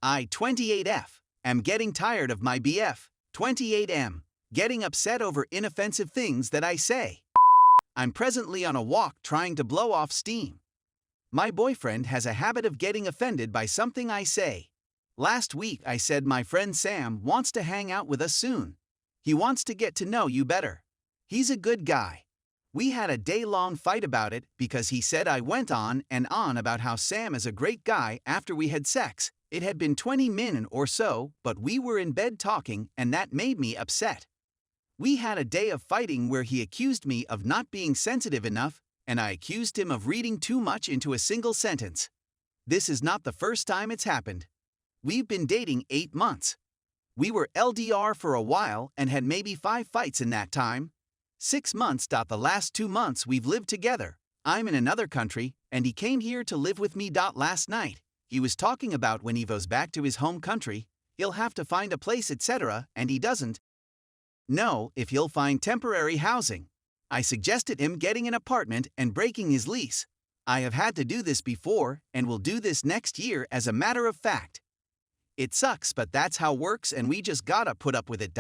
I 28F am getting tired of my BF. 28M getting upset over inoffensive things that I say. I'm presently on a walk trying to blow off steam. My boyfriend has a habit of getting offended by something I say. Last week I said my friend Sam wants to hang out with us soon. He wants to get to know you better. He's a good guy. We had a day-long fight about it because he said I went on and on about how Sam is a great guy after we had sex. It had been 20 minutes or so, but we were in bed talking and that made me upset. We had a day of fighting where he accused me of not being sensitive enough, and I accused him of reading too much into a single sentence. This is not the first time it's happened. We've been dating 8 months. We were LDR for a while and had maybe 5 fights in that time. 6 months. The last 2 months we've lived together. I'm in another country, and he came here to live with me. Last night, he was talking about when he goes back to his home country, he'll have to find a place, etc., and he doesn't know if he'll find temporary housing. I suggested him getting an apartment and breaking his lease. I have had to do this before and will do this next year as a matter of fact. It sucks, but that's how it works and we just gotta put up with it.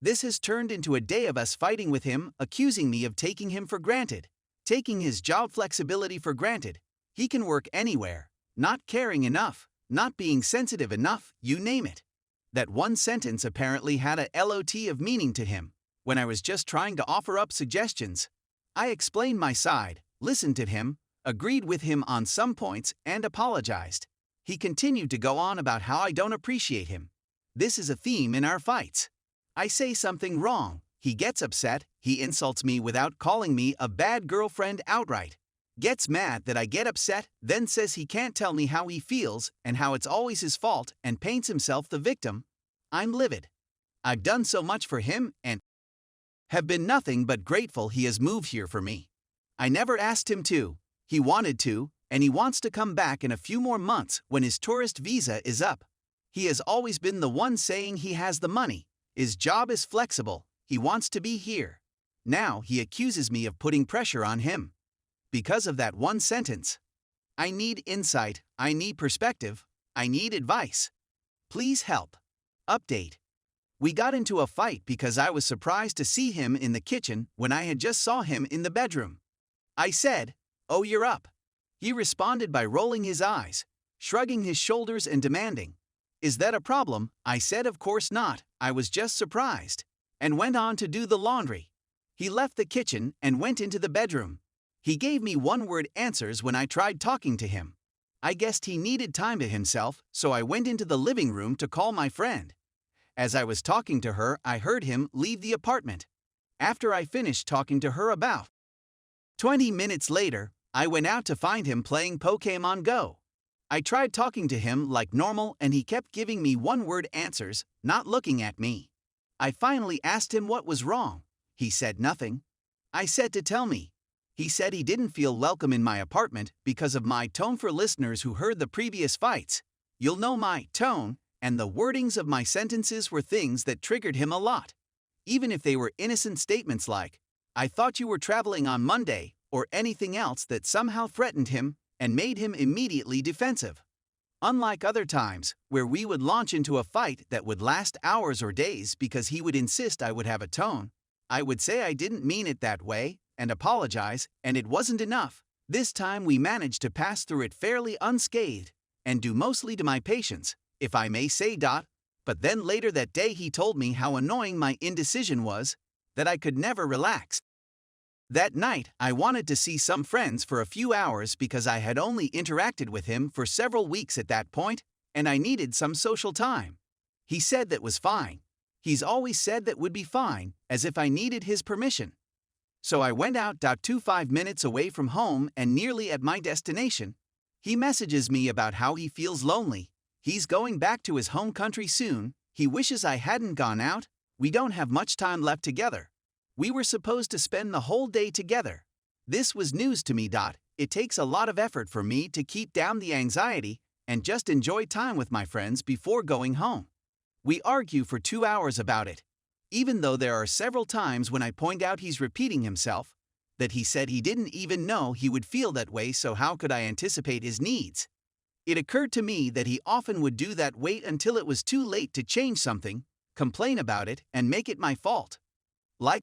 This has turned into a day of us fighting with him, accusing me of taking him for granted, taking his job flexibility for granted. He can work anywhere, not caring enough, not being sensitive enough, you name it. That one sentence apparently had a lot of meaning to him. When I was just trying to offer up suggestions, I explained my side, listened to him, agreed with him on some points, and apologized. He continued to go on about how I don't appreciate him. This is a theme in our fights. I say something wrong, he gets upset, he insults me without calling me a bad girlfriend outright. Gets mad that I get upset, then says he can't tell me how he feels and how it's always his fault and paints himself the victim. I'm livid. I've done so much for him and have been nothing but grateful he has moved here for me. I never asked him to. He wanted to, and he wants to come back in a few more months when his tourist visa is up. He has always been the one saying he has the money. His job is flexible. He wants to be here. Now he accuses me of putting pressure on him. Because of that one sentence. I need insight, I need perspective, I need advice. Please help. Update. We got into a fight because I was surprised to see him in the kitchen when I had just saw him in the bedroom. I said, "Oh, you're up." He responded by rolling his eyes, shrugging his shoulders and demanding, "Is that a problem?" I said of course not, I was just surprised, and went on to do the laundry. He left the kitchen and went into the bedroom. He gave me one-word answers when I tried talking to him. I guessed he needed time to himself, so I went into the living room to call my friend. As I was talking to her, I heard him leave the apartment. After I finished talking to her about 20 minutes later, I went out to find him playing Pokémon Go. I tried talking to him like normal and he kept giving me one-word answers, not looking at me. I finally asked him what was wrong. He said nothing. I said to tell me. He said he didn't feel welcome in my apartment because of my tone. For listeners who heard the previous fights, you'll know my tone, and the wordings of my sentences were things that triggered him a lot. Even if they were innocent statements like, "I thought you were traveling on Monday," or anything else that somehow threatened him and made him immediately defensive. Unlike other times, where we would launch into a fight that would last hours or days because he would insist I would have a tone, I would say I didn't mean it that way, and apologize, and it wasn't enough. This time we managed to pass through it fairly unscathed, and due mostly to my patience, if I may say. But then later that day he told me how annoying my indecision was, that I could never relax. That night I wanted to see some friends for a few hours because I had only interacted with him for several weeks at that point, and I needed some social time. He said that was fine. He's always said that would be fine, as if I needed his permission. So I went out. 5 minutes away from home and nearly at my destination. He messages me about how he feels lonely. He's going back to his home country soon. He wishes I hadn't gone out. We don't have much time left together. We were supposed to spend the whole day together. This was news to me. It takes a lot of effort for me to keep down the anxiety and just enjoy time with my friends before going home. We argue for 2 hours about it. Even though there are several times when I point out he's repeating himself, that he said he didn't even know he would feel that way, so how could I anticipate his needs? It occurred to me that he often would do that, wait until it was too late to change something, complain about it, and make it my fault. Like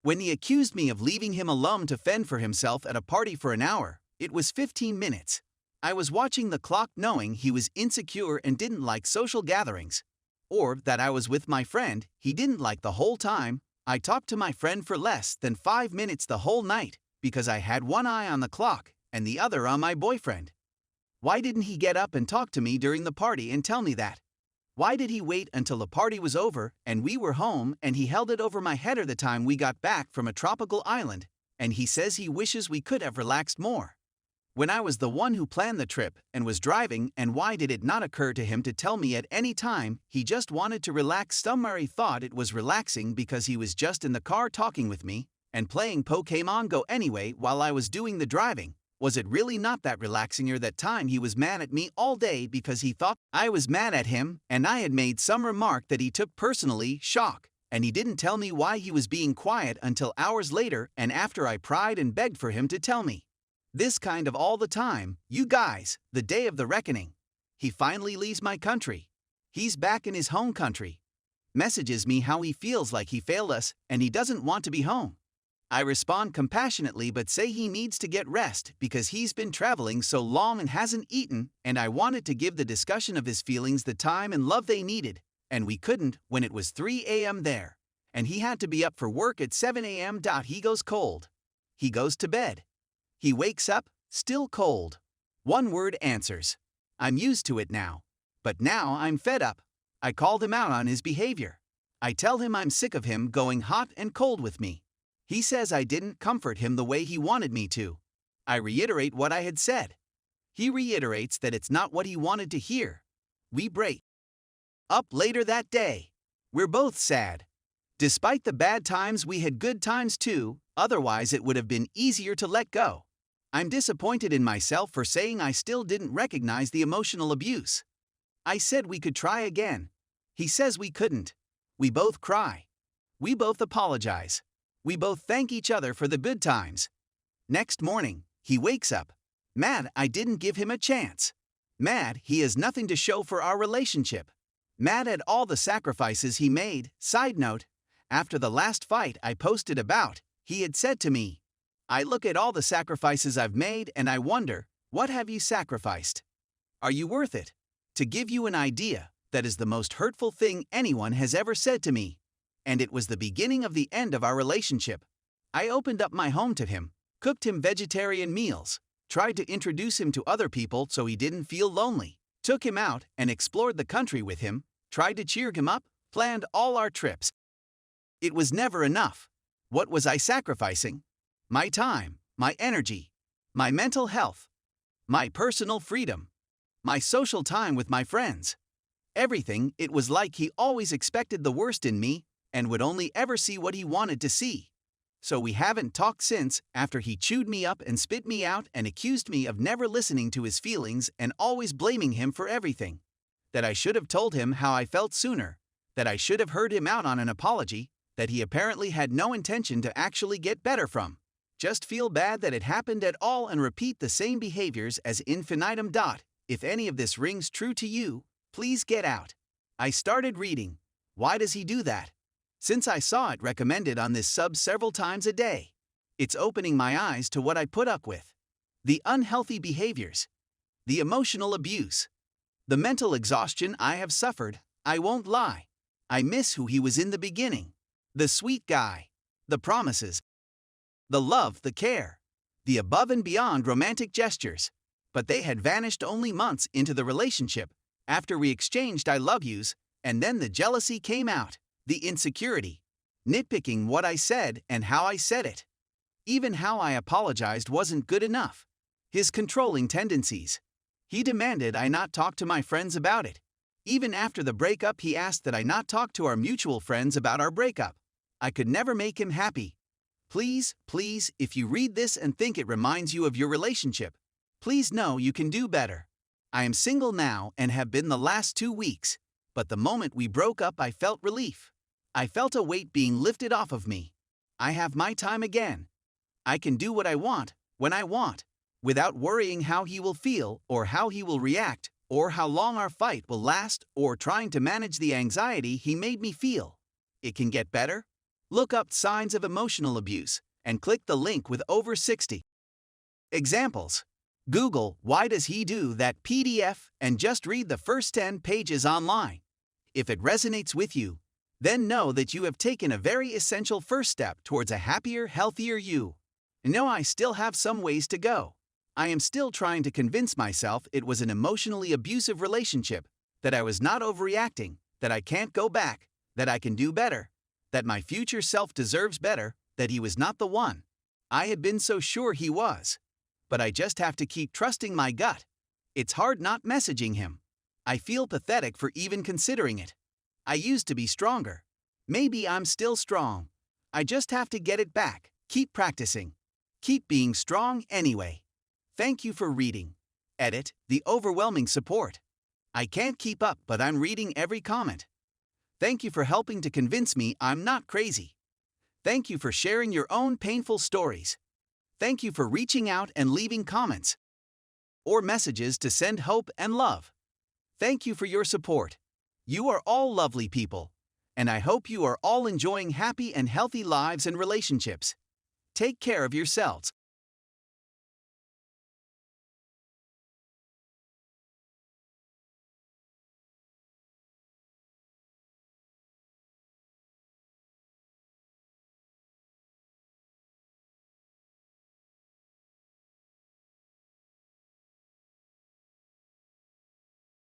when he accused me of leaving him alone to fend for himself at a party for an hour. It was 15 minutes. I was watching the clock knowing he was insecure and didn't like social gatherings. Or that I was with my friend he didn't like the whole time. I talked to my friend for less than 5 minutes the whole night because I had one eye on the clock and the other on my boyfriend. Why didn't he get up and talk to me during the party and tell me that? Why did he wait until the party was over and we were home and he held it over my head the time we got back from a tropical island, and he says he wishes we could have relaxed more? When I was the one who planned the trip and was driving, and why did it not occur to him to tell me at any time he just wanted to relax? Somewhere he thought it was relaxing because he was just in the car talking with me and playing Pokemon Go anyway while I was doing the driving. Was it really not that relaxing? Or that time he was mad at me all day because he thought I was mad at him and I had made some remark that he took personally? Shock. And he didn't tell me why he was being quiet until hours later and after I pried and begged for him to tell me. This kind of all the time, you guys, the day of the reckoning. He finally leaves my country. He's back in his home country. Messages me how he feels like he failed us and he doesn't want to be home. I respond compassionately but say he needs to get rest because he's been traveling so long and hasn't eaten, and I wanted to give the discussion of his feelings the time and love they needed, and we couldn't when it was 3 a.m. there, and he had to be up for work at 7 a.m. He goes cold. He goes to bed. He wakes up, still cold. One word answers. I'm used to it now. But now I'm fed up. I called him out on his behavior. I tell him I'm sick of him going hot and cold with me. He says I didn't comfort him the way he wanted me to. I reiterate what I had said. He reiterates that it's not what he wanted to hear. We break up later that day. We're both sad. Despite the bad times, we had good times too, otherwise it would have been easier to let go. I'm disappointed in myself for saying I still didn't recognize the emotional abuse. I said we could try again. He says we couldn't. We both cry. We both apologize. We both thank each other for the good times. Next morning, he wakes up. Mad I didn't give him a chance. Mad he has nothing to show for our relationship. Mad at all the sacrifices he made. Side note, after the last fight I posted about, he had said to me, I look at all the sacrifices I've made and I wonder, what have you sacrificed? Are you worth it? To give you an idea, that is the most hurtful thing anyone has ever said to me. And it was the beginning of the end of our relationship. I opened up my home to him, cooked him vegetarian meals, tried to introduce him to other people so he didn't feel lonely, took him out and explored the country with him, tried to cheer him up, planned all our trips. It was never enough. What was I sacrificing? My time, my energy, my mental health, my personal freedom, my social time with my friends. Everything. It was like he always expected the worst in me and would only ever see what he wanted to see. So we haven't talked since, after he chewed me up and spit me out and accused me of never listening to his feelings and always blaming him for everything. That I should have told him how I felt sooner, that I should have heard him out on an apology, that he apparently had no intention to actually get better from. Just feel bad that it happened at all and repeat the same behaviors as infinitum. If any of this rings true to you, please get out. I started reading. Why does he do that? Since I saw it recommended on this sub several times a day. It's opening my eyes to what I put up with. The unhealthy behaviors. The emotional abuse. The mental exhaustion I have suffered. I won't lie. I miss who he was in the beginning. The sweet guy. The promises. The love, the care. The above and beyond romantic gestures. But they had vanished only months into the relationship, after we exchanged I love yous, and then the jealousy came out. The insecurity, nitpicking what I said and how I said it. Even how I apologized wasn't good enough. His controlling tendencies. He demanded I not talk to my friends about it. Even after the breakup, he asked that I not talk to our mutual friends about our breakup. I could never make him happy. Please, please, if you read this and think it reminds you of your relationship, please know you can do better. I am single now and have been the last 2 weeks, but the moment we broke up I felt relief. I felt a weight being lifted off of me. I have my time again. I can do what I want, when I want. without worrying how he will feel or how he will react or how long our fight will last or trying to manage the anxiety he made me feel. It can get better? Look up signs of emotional abuse and click the link with over 60 examples. Google "Why does he do that" PDF and just read the first 10 pages online. If it resonates with you, then know that you have taken a very essential first step towards a happier, healthier you. No, I still have some ways to go. I am still trying to convince myself it was an emotionally abusive relationship, that I was not overreacting, that I can't go back, that I can do better, that my future self deserves better, that he was not the one. I had been so sure he was. But I just have to keep trusting my gut. It's hard not messaging him. I feel pathetic for even considering it. I used to be stronger. Maybe I'm still strong. I just have to get it back. Keep practicing. Keep being strong anyway. Thank you for reading. Edit, the overwhelming support. I can't keep up, but I'm reading every comment. Thank you for helping to convince me I'm not crazy. Thank you for sharing your own painful stories. Thank you for reaching out and leaving comments or messages to send hope and love. Thank you for your support. You are all lovely people, and I hope you are all enjoying happy and healthy lives and relationships. Take care of yourselves.